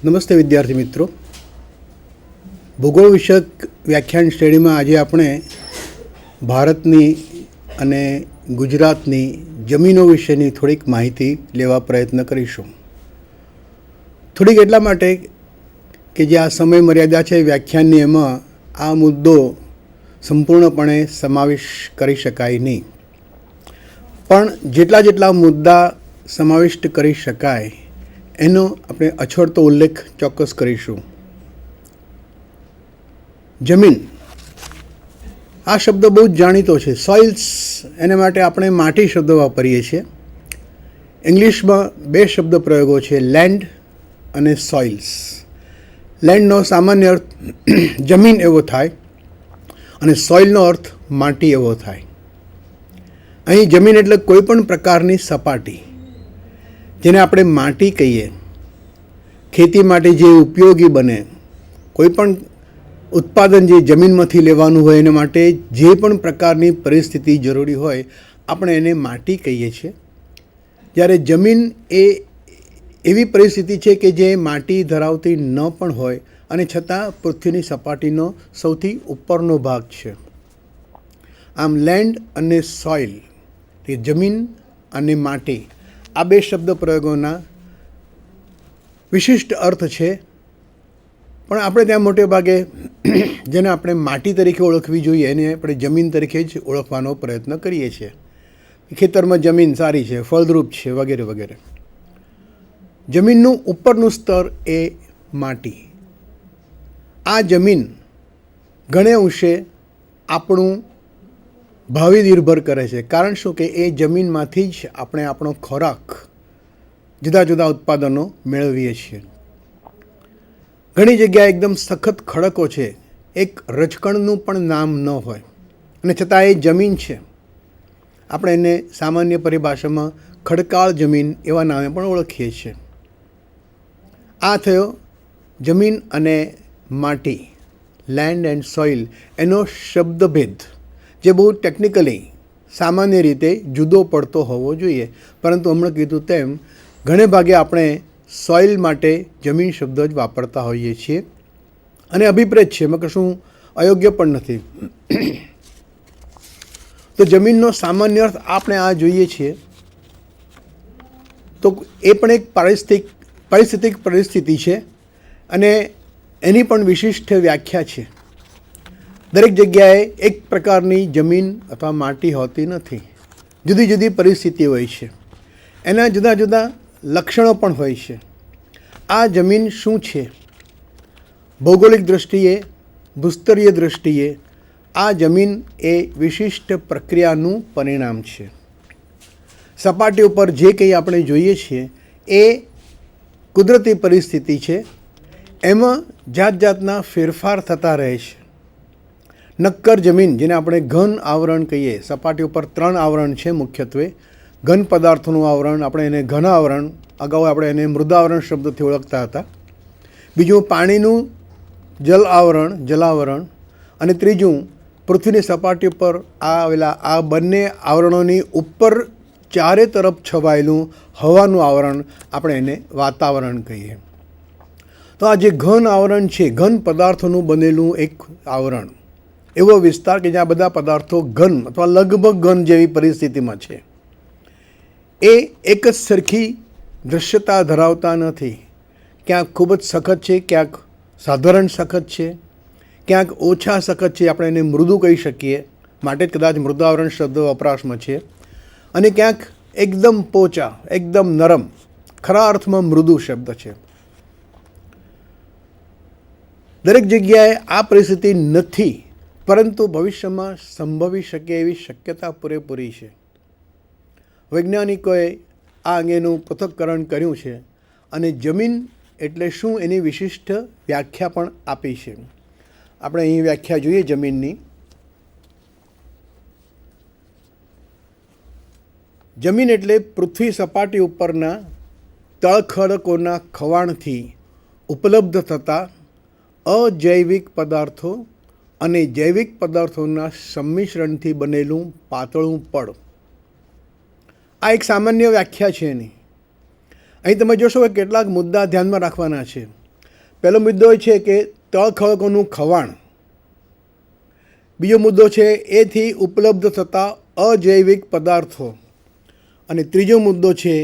નમસ્તે વિદ્યાર્થી મિત્રો. ભૂગોળ વિષયક વ્યાખ્યાન શ્રેણીમાં આજે આપણે ભારતની અને ગુજરાતની જમીનો વિશેની થોડીક માહિતી લેવા પ્રયત્ન કરીશું. થોડીક એટલા માટે કે જે આ સમય મર્યાદા છે વ્યાખ્યાનની, એમાં આ મુદ્દો સંપૂર્ણપણે સમાવેશ કરી શકાય નહીં, પણ જેટલા મુદ્દા સમાવિષ્ટ કરી શકાય એનો આપણે અછડતો ઉલ્લેખ ચોક્કસ કરીશું. જમીન આ શબ્દ બહુ જ જાણીતો છે. સોઇલ્સ, એના માટે આપણે માટી શબ્દ વાપરીએ છીએ. ઇંગ્લિશમાં બે શબ્દ પ્રયોગો છે, લેન્ડ અને સોઇલ્સ. લેન્ડનો સામાન્ય અર્થ જમીન એવો થાય અને સોઇલનો અર્થ માટી એવો થાય. અહીં જમીન એટલે કોઈ પણ પ્રકારની સપાટી, જેને આપણે માટી કહીએ, ખેતી માટે જે ઉપયોગી બને, કોઈ પણ ઉત્પાદન જે જમીનમાંથી લેવાનું હોય એના માટે જે પણ પ્રકારની પરિસ્થિતિ જરૂરી હોય આપણે એને માટી કહીએ છીએ. જ્યારે જમીન એ એવી પરિસ્થિતિ છે કે જે માટી ધરાવતી ન પણ હોય અને છતાં પૃથ્વીની સપાટીનો સૌથી ઉપરનો ભાગ છે. આમ લેન્ડ અને સોઇલ, કે જમીન અને માટી, આ બે શબ્દ પ્રયોગોના વિશિષ્ટ અર્થ છે. પણ આપણે ત્યાં મોટે ભાગે જેને આપણે માટી તરીકે ઓળખવી જોઈએ એને આપણે જમીન તરીકે જ ઓળખવાનો પ્રયત્ન કરીએ છીએ. ખેતરમાં જમીન સારી છે, ફળદ્રુપ છે, વગેરે વગેરે. જમીનનું ઉપરનું સ્તર એ માટી. આ જમીન ઘણે અંશે આપણું ભાવિ નિર્ભર કરે છે. કારણ શું કે એ જમીનમાંથી જ આપણે આપણો ખોરાક, જુદા જુદા ઉત્પાદનો મેળવીએ છીએ. ઘણી જગ્યાએ એકદમ સખત ખડકો છે, એક રજકણનું પણ નામ ન હોય અને છતાં એ જમીન છે. આપણે એને સામાન્ય પરિભાષામાં ખડકાળ જમીન એવા નામે પણ ઓળખીએ છીએ. આ થયો જમીન અને માટી, લેન્ડ એન્ડ સોઇલ, એનો શબ્દભેદ, જે બહુ ટેકનિકલી સામાન્ય રીતે જુદો પડતો હોવો જોઈએ. પરંતુ હમણાં કીધું તેમ ઘણે ભાગે આપણે સોઇલ માટે જમીન શબ્દ જ વાપરતા હોઈએ છીએ અને અભિપ્રેત છે, એમાં કશું અયોગ્ય પણ નથી. તો જમીનનો સામાન્ય અર્થ આપણે આ જોઈએ છીએ તો એ પણ એક પારિસ્થિતિક પરિસ્થિતિ છે અને એની પણ વિશિષ્ટ વ્યાખ્યા છે. દરેક જગ્યાએ એક પ્રકારની જમીન અથવા માટી હોતી નથી. જુદી જુદી પરિસ્થિતિ હોય છે, એના જુદા જુદા લક્ષણો પણ હોય છે. આ જમીન શું છે? ભૌગોલિક દૃષ્ટિએ, ભૂસ્તરીય દૃષ્ટિએ આ જમીન એ વિશિષ્ટ પ્રક્રિયાનું પરિણામ છે. સપાટી ઉપર જે કંઈ આપણે જોઈએ છીએ એ કુદરતી પરિસ્થિતિ છે. એમાં જાત જાતના ફેરફાર થતા રહે છે. નક્કર જમીન, જેને આપણે ઘન આવરણ કહીએ, સપાટી ઉપર 3 આવરણ છે મુખ્યત્વે. ઘન પદાર્થોનું આવરણ, આપણે એને ઘન આવરણ, અગાઉ આપણે એને મૃદાવરણ શબ્દથી ઓળખતા હતા. બીજું પાણીનું જલ આવરણ, જલાવરણ, અને ત્રીજું પૃથ્વીની સપાટી ઉપર આવેલા આ બંને આવરણોની ઉપર ચારે તરફ છવાયેલું હવાનું આવરણ, આપણે એને વાતાવરણ કહીએ. તો આ જે ઘન આવરણ છે, ઘન પદાર્થોનું બનેલું એક આવરણ, એવો વિસ્તાર કે જ્યાં બધા પદાર્થો ઘન અથવા લગભગ ઘન જેવી પરિસ્થિતિમાં છે. એ એક જ સરખી દૃશ્યતા ધરાવતા નથી. ક્યાંક ખૂબ જ સખત છે, ક્યાંક સાધારણ સખત છે, ક્યાંક ઓછા સખત છે, આપણે એને મૃદુ કહી શકીએ, માટે જ કદાચ મૃદાવરણ શબ્દ વપરાશમાં છે. અને ક્યાંક એકદમ પોચા, એકદમ નરમ, ખરા અર્થમાં મૃદુ શબ્દ છે. દરેક જગ્યાએ આ પરિસ્થિતિ નથી, પરંતુ ભવિષ્યમાં સંભવી શકે એવી શક્યતા પૂરેપૂરી છે. વૈજ્ઞાનિકોએ આ અંગેનું પૃથક્કરણ કર્યું છે અને જમીન એટલે શું એની વિશિષ્ટ વ્યાખ્યા પણ આપી છે. આપણે અહીં વ્યાખ્યા જોઈએ જમીનની. જમીન એટલે પૃથ્વી સપાટી ઉપરના તળખડકોના ખવાણથી ઉપલબ્ધ થતા અજૈવિક પદાર્થો અને જૈવિક પદાર્થોના સંમિશ્રણથી બનેલું પાતળું પડ. આ એક સામાન્ય વ્યાખ્યા છે એની. અહીં તમે જોશો કે કેટલાક મુદ્દા ધ્યાનમાં રાખવાના છે. પહેલો મુદ્દો એ છે કે તળ ખડકોનું ખવાણ, બીજો મુદ્દો છે એથી ઉપલબ્ધ થતા અજૈવિક પદાર્થો, અને ત્રીજો મુદ્દો છે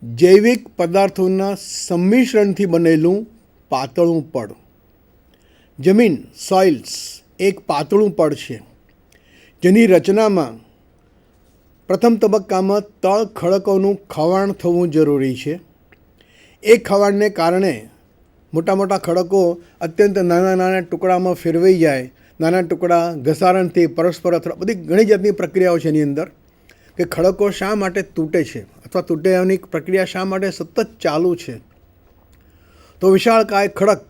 જૈવિક પદાર્થોના સંમિશ્રણથી બનેલું પાતળું પડ. જમીન સોઇલ્સ એક પાતળું પડ છે જેની રચનામાં પ્રથમ તબક્કામાં તળ ખડકોનું ખવાણ થવું જરૂરી છે. એ ખવાણને કારણે મોટા મોટા ખડકો અત્યંત નાના નાના ટુકડામાં ફેરવાઈ જાય, નાના ટુકડા ઘસારણથી પરસ્પર અથવા બધી ઘણી જાતની પ્રક્રિયાઓ છે એની અંદર, કે ખડકો શા માટે તૂટે છે અથવા તૂટેવાની પ્રક્રિયા શા માટે સતત ચાલુ છે. તો વિશાળકાય ખડક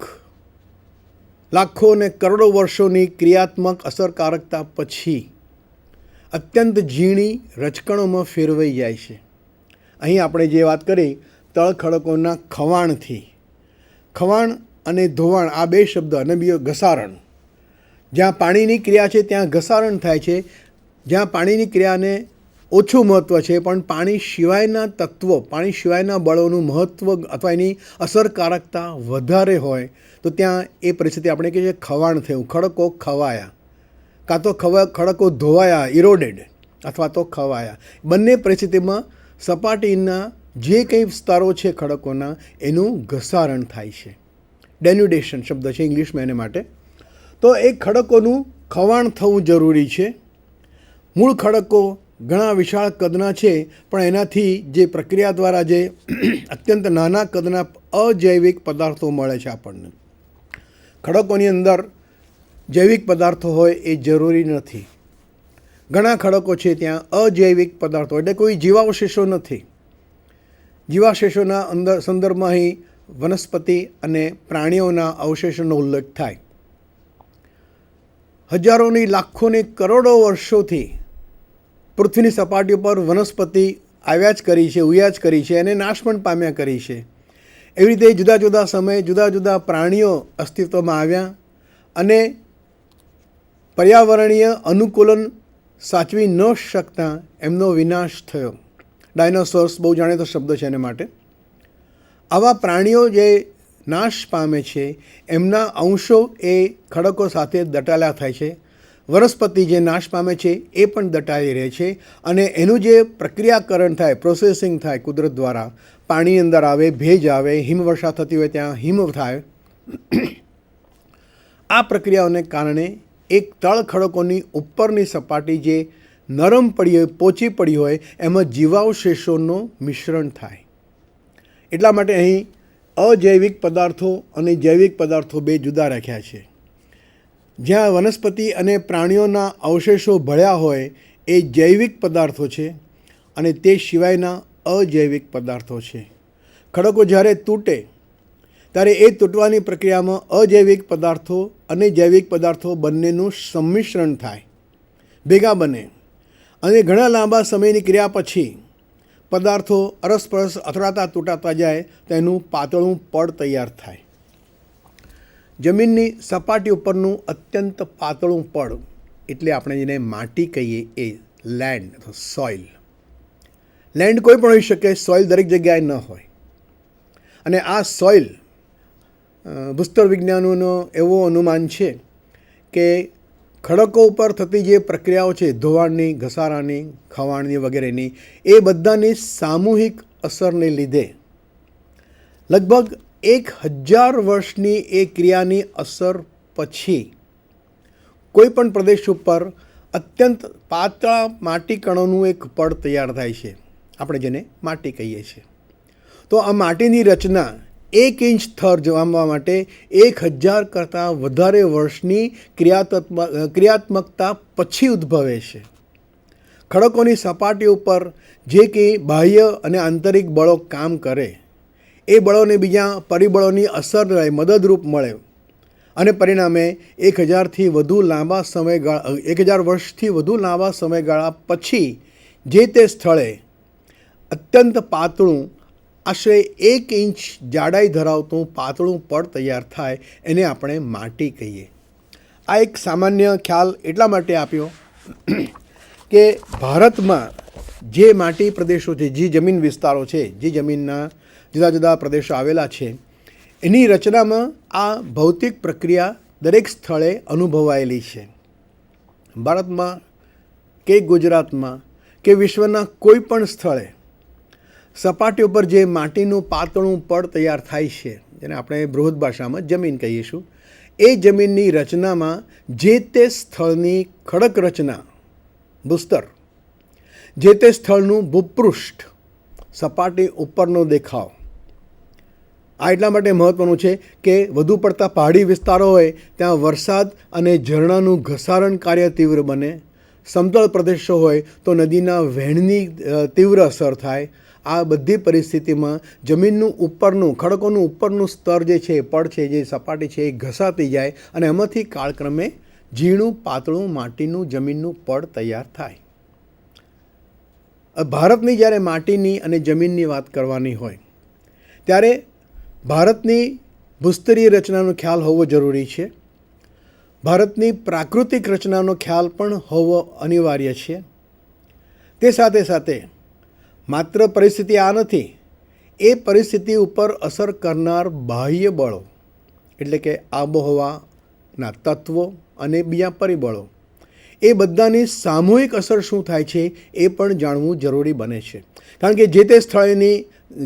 લાખો અને કરોડો વર્ષોની ક્રિયાત્મક અસરકારકતા પછી અત્યંત ઝીણી રચકણોમાં ફેરવાઈ જાય છે. અહીં આપણે જે વાત કરી તળ ખડકોના ખવાણથી, ખવાણ અને ધોવાણ આ બે શબ્દ, અને બીજો ઘસારણ, જ્યાં પાણીની ક્રિયા છે ત્યાં ઘસારણ થાય છે, જ્યાં પાણીની ક્રિયાને ઓછું મહત્ત્વ છે પણ પાણી સિવાયના તત્વો, પાણી સિવાયના બળોનું મહત્ત્વ અથવા એની અસરકારકતા વધારે હોય તો ત્યાં એ પરિસ્થિતિ આપણે કહીએ છીએ ખવાણ થયું, ખડકો ખવાયા, કાં તો ખડકો ધોવાયા, ઇરોડેડ, અથવા તો ખવાયા. બંને પરિસ્થિતિમાં સપાટીના જે કંઈ સ્તરો છે ખડકોના એનું ઘસારણ થાય છે. ડેન્યુડેશન શબ્દ છે ઇંગ્લિશમાં એને માટે. તો એ ખડકોનું ખવાણ થવું જરૂરી છે. મૂળ ખડકો ઘણા વિશાળ કદના છે પણ એનાથી જે પ્રક્રિયા દ્વારા જે અત્યંત નાના કદના અજૈવિક પદાર્થો મળે છે આપણને. ખડકોની અંદર જૈવિક પદાર્થો હોય એ જરૂરી નથી. ઘણા ખડકો છે ત્યાં અજૈવિક પદાર્થો, એટલે કોઈ જીવાવશેષો નથી. જીવાવશેષોના સંદર્ભમાં અહીં વનસ્પતિ અને પ્રાણીઓના અવશેષોનો ઉલ્લેખ થાય. હજારોની લાખોની કરોડો વર્ષોથી પૃથ્વીની સપાટી પર વનસ્પતિ આવ્યા જ કરી છે, ઉયા જ કરી છે, અને નાશ પણ પામ્યા કરી છે. એવી રીતે જુદા જુદા સમયે જુદા જુદા પ્રાણીઓ અસ્તિત્વમાં આવ્યા અને પર્યાવરણીય અનુકૂલન સાચવી ન શકતા એમનો વિનાશ થયો. ડાયનોસોર્સ બહુ જાણીતો શબ્દ છે એને માટે. આવા પ્રાણીઓ જે નાશ પામે છે એમના અંશો એ ખડકો સાથે દટાયેલા થાય છે. વનસ્પતિ જે નાશ પામે છે એ પણ દટાઈ રહે છે, અને એનું જે પ્રક્રિયાકરણ થાય, પ્રોસેસિંગ થાય કુદરત દ્વારા, પાણી અંદર આવે, ભેજ આવે, હિમવર્ષા થતી હોય ત્યાં હિમ થાય. આ પ્રક્રિયાઓને કારણે એક તળ ખડકોની ઉપરની સપાટી જે નરમ પડી હોય, પોચી પડી હોય, એમાં જીવાવશેષોનું મિશ્રણ થાય. એટલા માટે અહીં અજૈવિક પદાર્થો અને જૈવિક પદાર્થો બે જુદા રાખ્યા છે. જ્યાં વનસ્પતિ અને પ્રાણીઓના અવશેષો ભળ્યા હોય એ જૈવિક પદાર્થો છે અને તે સિવાયના અજૈવિક પદાર્થો છે. ખડકો જ્યારે તૂટે ત્યારે એ તૂટવાની પ્રક્રિયામાં અજૈવિક પદાર્થો અને જૈવિક પદાર્થો બંનેનું સંમિશ્રણ થાય, ભેગા બને, અને ઘણા લાંબા સમયની ક્રિયા પછી પદાર્થો અરસપરસ અથડાતા તૂટાતા જાય તો એનું પાતળું પડ તૈયાર થાય. જમીનની સપાટી ઉપરનું અત્યંત પાતળું પડ એટલે આપણે જેને માટી કહીએ એ લેન્ડ અથવા સોઇલ. લેન્ડ કોઈ પણ હોઈ શકે, સોઇલ દરેક જગ્યાએ ન હોય. અને આ સોઇલ ભૂસ્તર વિજ્ઞાનીઓનો એવો અનુમાન છે કે ખડકો ઉપર થતી જે પ્રક્રિયાઓ છે, ધોવાણની, ઘસારાની, ખવાણની વગેરેની, એ બધાની સામૂહિક અસરને લીધે લગભગ 1000 વર્ષની એ ક્રિયાની અસર પછી કોઈ પણ પ્રદેશ ઉપર અત્યંત પાતળા માટી કણોનું એક પડ તૈયાર થાય છે, આપણે જેને માટી કહીએ છીએ. તો આ માટીની રચના 1 ઇંચ થર જમવા માટે 1000 કરતાં વધારે વર્ષની ક્રિયાત્મકતા પછી ઉદ્ભવે છે. ખડકોની સપાટી ઉપર જે કંઈ બાહ્ય અને આંતરિક બળો કામ કરે એ બળોને બીજા પરિબળોની અસર મદદરૂપ મળે, અને પરિણામે 1000 વર્ષથી વધુ લાંબા સમયગાળા પછી જે તે સ્થળે અત્યંત પાતળું, આશરે 1 ઇંચ જાડાઈ ધરાવતું પાતળું પડ તૈયાર થાય, એને આપણે માટી કહીએ. આ એક સામાન્ય ખ્યાલ એટલા માટે આપ્યો કે ભારતમાં જે માટી પ્રદેશો છે, જે જમીન વિસ્તારો છે, જે જમીનના જુદા જુદા પ્રદેશો આવેલા છે, એની રચનામાં આ ભૌતિક પ્રક્રિયા દરેક સ્થળે અનુભવાયેલી છે. ભારતમાં કે ગુજરાતમાં કે વિશ્વના કોઈ પણ સ્થળે સપાટી ઉપર જે માટીનું પાતળું પડ તૈયાર થાય છે, જેને આપણે બૃહદ ભાષામાં જમીન કહીશું, એ જમીનની રચનામાં જે તે સ્થળની ખડક રચના, ભૂસ્તર, જે તે સ્થળનું ભૂપૃષ્ઠ, સપાટી ઉપરનો દેખાવ, આ એટલા માટે મહત્ત્વનું છે કે વધુ પડતા પહાડી વિસ્તારો હોય ત્યાં વરસાદ અને ઝરણાનું ઘસારણ કાર્ય તીવ્ર બને. સમતળ પ્રદેશો હોય તો નદીના વહેણની તીવ્ર અસર થાય. આ બધી પરિસ્થિતિમાં જમીનનું ઉપરનું, ખડકોનું ઉપરનું સ્તર જે છે, પડ છે, જે સપાટી છે, એ ઘસાતી જાય અને એમાંથી કાળક્રમે ઝીણું પાતળું માટીનું જમીનનું પડ તૈયાર થાય. ભારતની જ્યારે માટીની અને જમીનની વાત કરવાની હોય ત્યારે ભારતની ભૂસ્તરીય રચનાનો ખ્યાલ હોવો જરૂરી છે. ભારતની પ્રાકૃતિક રચનાનો ખ્યાલ પણ હોવો અનિવાર્ય છે. તે સાથે સાથે માત્ર પરિસ્થિતિ આ નથી, એ પરિસ્થિતિ ઉપર અસર કરનાર બાહ્ય બળો, એટલે કે આબોહવાના તત્વો અને બીજા પરિબળો, એ બધાની સામૂહિક અસર શું થાય છે એ પણ જાણવું જરૂરી બને છે. કારણ કે જે તે સ્થળેની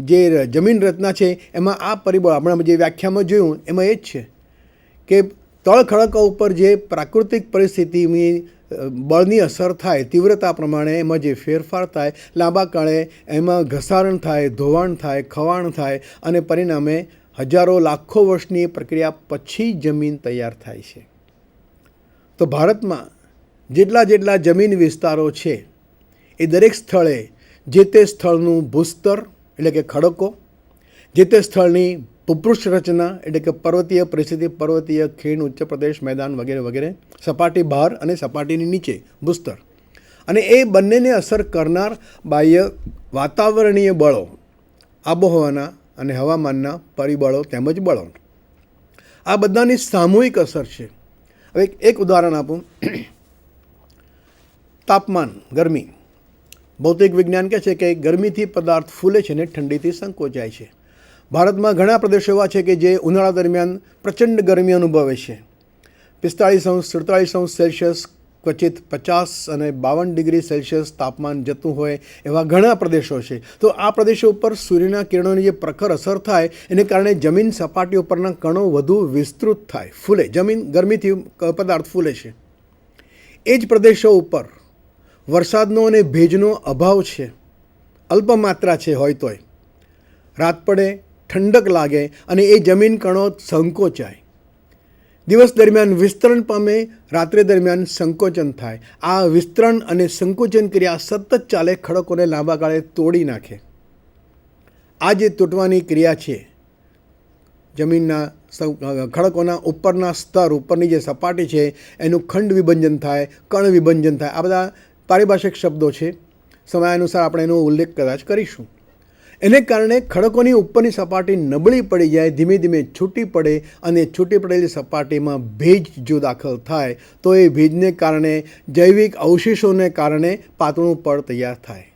જે જમીન રચના છે એમાં આ પરિબળ આપણે જે વ્યાખ્યામાં જોયું એમાં એ જ છે કે તળ ખડકો ઉપર જે પ્રાકૃતિક પરિસ્થિતિની બળની અસર થાય, તીવ્રતા પ્રમાણે એમાં જે ફેરફાર થાય, લાંબા કાળે એમાં ઘસારણ થાય, ધોવાણ થાય, ખવાણ થાય અને પરિણામે હજારો લાખો વર્ષની પ્રક્રિયા પછી જમીન તૈયાર થાય છે. તો ભારતમાં જેટલા જમીન વિસ્તારો છે એ દરેક સ્થળે જે તે સ્થળનું ભૂસ્તર એટલે કે ખડકો, જે તે સ્થળની ભૂપૃષ્ઠ રચના એટલે કે પર્વતીય પરિસ્થિતિ, પર્વતીય ખીણ, ઉચ્ચ પ્રદેશ, મેદાન વગેરે વગેરે, સપાટી બહાર અને સપાટીની નીચે ભૂસ્તર, અને એ બંનેને અસર કરનાર બાહ્ય વાતાવરણીય બળો, આબોહવાના અને હવામાનના પરિબળો તેમજ બળો, આ બધાની સામૂહિક અસર છે. હવે એક ઉદાહરણ આપું. તાપમાન, ગરમી. ભૌતિક વિજ્ઞાન કહે છે કે ગરમીથી પદાર્થ ફૂલે છે ને ઠંડીથી સંકોચાય છે. ભારતમાં ઘણા પ્રદેશો એવા છે કે જે ઉનાળા દરમિયાન પ્રચંડ ગરમી અનુભવે છે. 45-47 સેલ્સિયસ, ક્વચિત 50 અને 52 ડિગ્રી સેલ્સિયસ તાપમાન જતું હોય એવા ઘણા પ્રદેશો છે. તો આ પ્રદેશો ઉપર સૂર્યના કિરણોની જે પ્રખર અસર થાય એને કારણે જમીન સપાટી ઉપરના કણો વધુ વિસ્તૃત થાય, ફૂલે. જમીન ગરમીથી પદાર્થ ફૂલે છે. એ જ પ્રદેશો ઉપર વરસાદનો અને ભેજનો અભાવ છે, અલ્પ માત્રા છે હોય તોય. રાત પડે, ઠંડક લાગે અને એ જમીન કણો સંકોચાય. દિવસ દરમિયાન વિસ્તરણ પામે, રાત્રે દરમિયાન સંકોચન થાય. આ વિસ્તરણ અને સંકોચન ક્રિયા સતત ચાલે, ખડકોને લાંબા ગાળે તોડી નાખે. આ જે તૂટવાની ક્રિયા છે, જમીનના ખડકોના ઉપરના સ્તર, ઉપરની જે સપાટી છે એનું ખંડ વિભંજન થાય, કણ વિભંજન થાય. આ બધા પારિભાષિક શબ્દો છે, સમયાનુસાર આપણે એનો ઉલ્લેખ કદાચ કરીશું. એને કારણે ખડકોની ઉપરની સપાટી નબળી પડી જાય, ધીમે ધીમે છૂટી પડે અને છૂટી પડેલી સપાટીમાં ભેજ જો દાખલ થાય તો એ ભેજને કારણે, જૈવિક અવશેષોને કારણે પાતળું પડ તૈયાર થાય.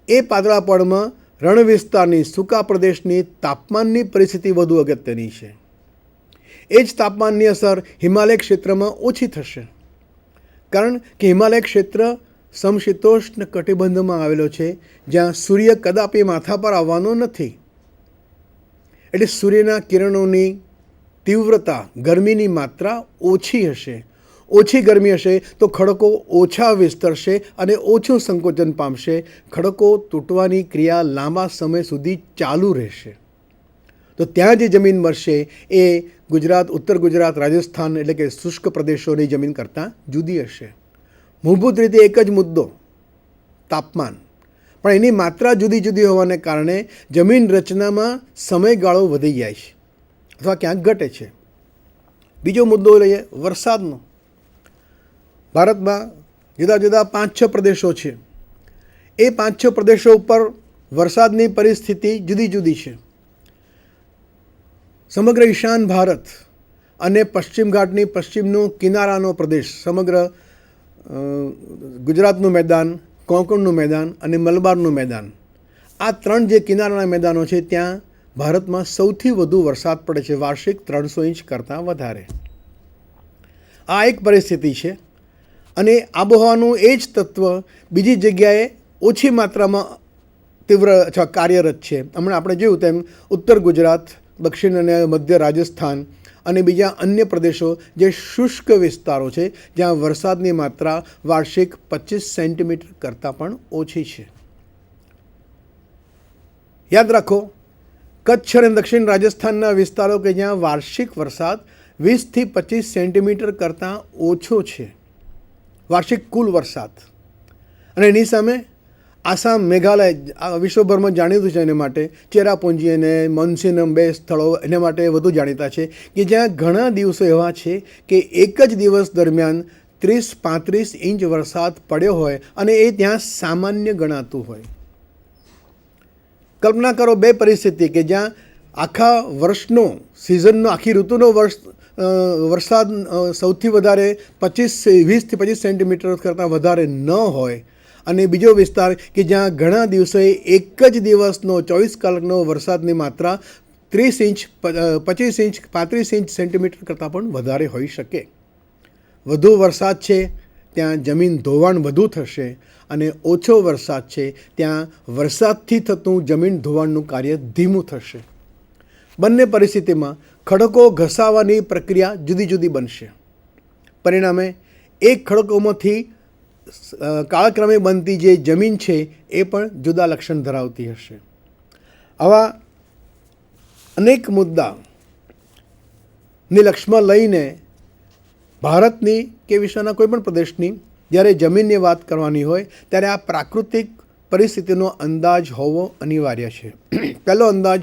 એ પાતળા પડમાં રણ વિસ્તારની, સૂકા પ્રદેશની તાપમાનની પરિસ્થિતિ વધુ અગત્યની છે. એ જ તાપમાનની અસર હિમાલય ક્ષેત્રમાં ઓછી થશે, કારણ કે હિમાલય ક્ષેત્ર સમશીતોષ્ણ કટિબંધમાં આવેલો છે, જ્યાં સૂર્ય કદાપી માથા પર આવવાનો નથી. એટલે સૂર્યના કિરણોની તીવ્રતા, ગરમીની માત્રા ઓછી હશે. ઓછી ગરમી હશે તો ખડકો ઓછા વિસ્તરશે અને ઓછું સંકોચન પામશે. ખડકો તૂટવાની ક્રિયા લાંબા સમય સુધી ચાલુ રહેશે. તો ત્યાં જે જમીન મળશે એ ગુજરાત, ઉત્તર ગુજરાત, રાજસ્થાન એટલે કે શુષ્ક પ્રદેશોની જમીન કરતાં જુદી હશે. મૂળભૂત રીતે એક જ મુદ્દો, તાપમાન, પણ એની માત્રા જુદી જુદી હોવાને કારણે જમીન રચનામાં સમયગાળો વધી જાય છે અથવા ક્યાંક ઘટે છે. બીજો મુદ્દો લઈએ વરસાદનો. ભારતમાં જુદા જુદા 5-6 પ્રદેશો છે. એ 5-6 પ્રદેશો ઉપર વરસાદની પરિસ્થિતિ જુદી જુદી છે. સમગ્ર ઈશાન ભારત અને પશ્ચિમ ઘાટની પશ્ચિમનો કિનારાનો પ્રદેશ, સમગ્ર ગુજરાતનું મેદાન, કોંકણનું મેદાન અને મલબારનું મેદાન, આ 3 જે કિનારાના મેદાનો છે ત્યાં ભારતમાં સૌથી વધુ વરસાદ પડે છે, વાર્ષિક 300 ઇંચ કરતાં વધારે. આ એક પરિસ્થિતિ છે અને આબોહવાનું એ જ તત્વ બીજી જગ્યાએ ઓછી માત્રામાં તીવ્ર અથવા કાર્યરત છે. હમણાં આપણે જોયું તેમ ઉત્તર ગુજરાત, દક્ષિણ અને મધ્ય રાજસ્થાન અને બીજા અન્ય પ્રદેશો જે શુષ્ક વિસ્તારો છે, જ્યાં વરસાદની માત્રા વાર્ષિક 25 સેન્ટીમીટર કરતાં પણ ઓછી છે. યાદ રાખો, કચ્છ અને દક્ષિણ રાજસ્થાનના વિસ્તારો કે જ્યાં વાર્ષિક વરસાદ 20થી 25 સેન્ટીમીટર કરતાં ઓછો છે, વાર્ષિક કુલ વરસાદ. અને એની સામે આસામ, મેઘાલય આ વિશ્વભરમાં જાણીતું છે. એને માટે ચેરાપુંજી અને મોન્સિનમ 2 સ્થળો એના માટે વધુ જાણીતા છે કે જ્યાં ઘણા દિવસો એવા છે કે એક જ દિવસ દરમિયાન 30-35 ઇંચ વરસાદ પડ્યો હોય અને એ ત્યાં સામાન્ય ગણાતું હોય. કલ્પના કરો બે પરિસ્થિતિ કે જ્યાં આખા વર્ષનો સિઝનનો, આખી ઋતુનો વરસાદ સૌથી વધારે 20થી 25 સેન્ટીમીટર કરતાં વધારે ન હોય અને બીજો વિસ્તાર કે જ્યાં ઘણા દિવસે એક જ દિવસનો 24 કલાકનો વરસાદની માત્રા 30 ઇંચ, 25 ઇંચ, 35 ઇંચ સેન્ટીમીટર કરતાં પણ વધારે હોઈ શકે. વધુ વરસાદ છે ત્યાં જમીન ધોવાણ વધુ થશે અને ઓછો વરસાદ છે ત્યાં વરસાદથી થતું જમીન ધોવાણનું કાર્ય ધીમું થશે. બંને પરિસ્થિતિમાં ખડકો ઘસાવાની પ્રક્રિયા જુદી જુદી બનશે. પરિણામે એક ખડકોમાંથી કાળક્રમે બનતી જે જમીન છે એ પણ જુદા લક્ષણ ધરાવતી હશે. આવા અનેક મુદ્દાની લક્ષમાં લઈને ભારતની કે વિશ્વના કોઈપણ પ્રદેશની જ્યારે જમીનની વાત કરવાની હોય ત્યારે આ પ્રાકૃતિક પરિસ્થિતિનો અંદાજ હોવો અનિવાર્ય છે. પહેલો અંદાજ